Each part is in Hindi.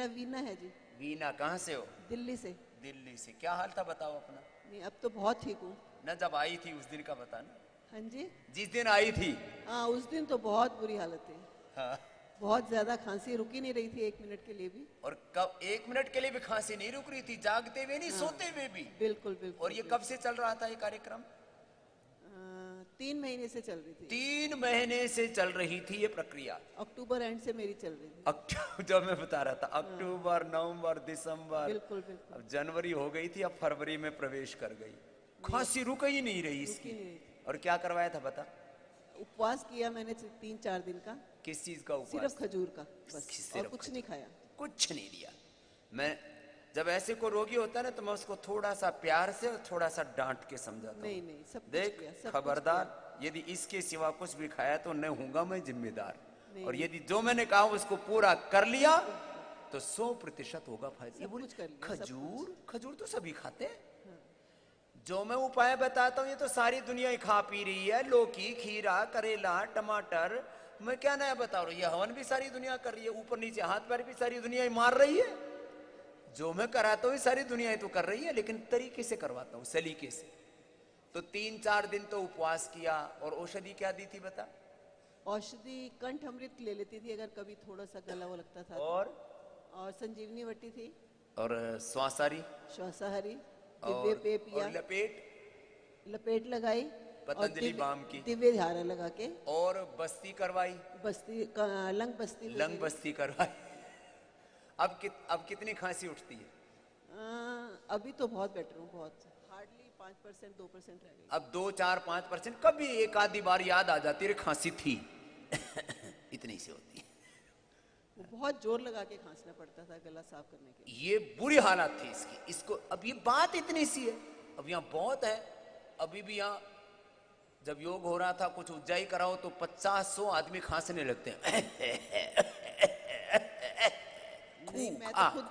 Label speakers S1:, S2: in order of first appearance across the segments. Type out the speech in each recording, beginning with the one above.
S1: वीना है जी।
S2: वीना, कहाँ से हो?
S1: दिल्ली से।
S2: दिल्ली से। क्या हाल था बताओ अपना?
S1: नहीं, अब तो बहुत ठीक हूँ।
S2: न जब आई थी उस दिन का बताना।
S1: हाँ जी।
S2: जिस दिन आई थी।
S1: हाँ, उस दिन तो बहुत बुरी हालत थी।
S2: हाँ।
S1: बहुत ज्यादा खांसी, रुकी नहीं रही थी एक मिनट के लिए भी।
S2: और कब? एक मिनट के लिए भी खांसी नहीं रुक रही थी, जागते हुए नहीं,
S1: हाँ,
S2: सोते हुए भी।
S1: बिल्कुल बिल्कुल।
S2: और ये कब से चल रहा था ये कार्यक्रम?
S1: 3 महीने से चल रही थी।
S2: 3 महीने से चल रही थी ये प्रक्रिया।
S1: अक्टूबर एंड से मेरी चल रही थी।
S2: अक्टूबर, जब मैं बता रहा था अक्टूबर, नवंबर, दिसंबर,
S1: बिल्कुल बिल्कुल।
S2: अब जनवरी हो गई थी, अब फरवरी में प्रवेश कर गई। खांसी रुक ही नहीं रही इसकी। और क्या करवाया था बता?
S1: उपवास किया मैंने 3-4 दिन का।
S2: किस चीज का उपवास?
S1: सिर्फ खजूर का बस, और कुछ नहीं खाया।
S2: कुछ नहीं दिया। मैं जब ऐसे को रोगी होता है ना, तो मैं उसको थोड़ा सा प्यार से और थोड़ा सा डांट के समझाता हूँ।
S1: नहीं नहीं, सब
S2: देख
S1: कुछ किया, सब
S2: खबरदार,
S1: कुछ किया।
S2: यदि इसके सिवा कुछ भी खाया तो न हूंगा मैं जिम्मेदार। और यदि जो मैंने कहा उसको पूरा कर लिया तो 100% होगा फायदा। ये बोली खजूर, खजूर तो सभी खाते हैं। जो मैं उपाय बताता हूँ ये तो सारी दुनिया ही खा पी रही है। लौकी, खीरा, करेला, टमाटर, मैं क्या नया बता रहा हूँ? ये हवन भी सारी दुनिया कर रही है, ऊपर नीचे हाथ पैर भी सारी दुनिया ही मार रही है। जो मैं कराता हूँ सारी दुनिया ही तो कर रही है, लेकिन तरीके से करवाता हूँ, सलीके से। तो 3-4 दिन तो उपवास किया। और औषधि क्या दी थी बता?
S1: औषधि कंठ अमृत ले लेती थी अगर कभी थोड़ा सा गला वो लगता था। और संजीवनी वटी थी।
S2: और श्वासाहारी,
S1: श्वासाहारी, दिव्य पेय पिया।
S2: और
S1: लपेट लगाई,
S2: पतंजलि बाम की,
S1: दिव्य धारा लगा के।
S2: और बस्ती करवाई,
S1: लंग बस्ती
S2: करवाई। अब कितनी खांसी उठती है?
S1: अभी तो बहुत बेटर हूँ, बहुत। हार्डली 5% 2% रह गई।
S2: अब 2-4-5%, कभी एक आधी बार याद आ जाती है खांसी थी। इतनी सी होती है।
S1: वो बहुत जोर लगा के खांसना पड़ता था गला साफ करने के लिए।
S2: ये बुरी हालत थी इसकी। इसको अब ये बात इतनी सी है, अब यहाँ बहुत है। अभी भी यहाँ जब योग हो रहा था, कुछ उज्जाई कराओ तो 50-100 आदमी खांसने लगते हैं।
S1: नहीं, मैं तो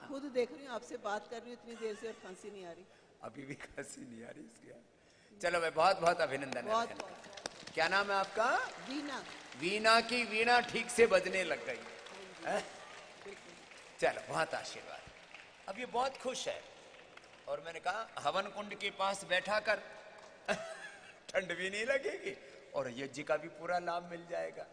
S1: खुद देख रही हूँ, आपसे बात कर रही हूँ इतनी देर से और खांसी नहीं आ रही।
S2: अभी भी खांसी नहीं आ रही इसकी। चलो भाई, बहुत बहुत अभिनंदन है। क्या नाम है आपका?
S1: वीना।
S2: वीना की वीणा ठीक से बजने लग गई। चलो, बहुत आशीर्वाद। अब ये बहुत खुश है। और मैंने कहा हवन कुंड के पास बैठा कर ठंड भी नहीं लगेगी और यज्ञ का भी पूरा लाभ मिल जाएगा।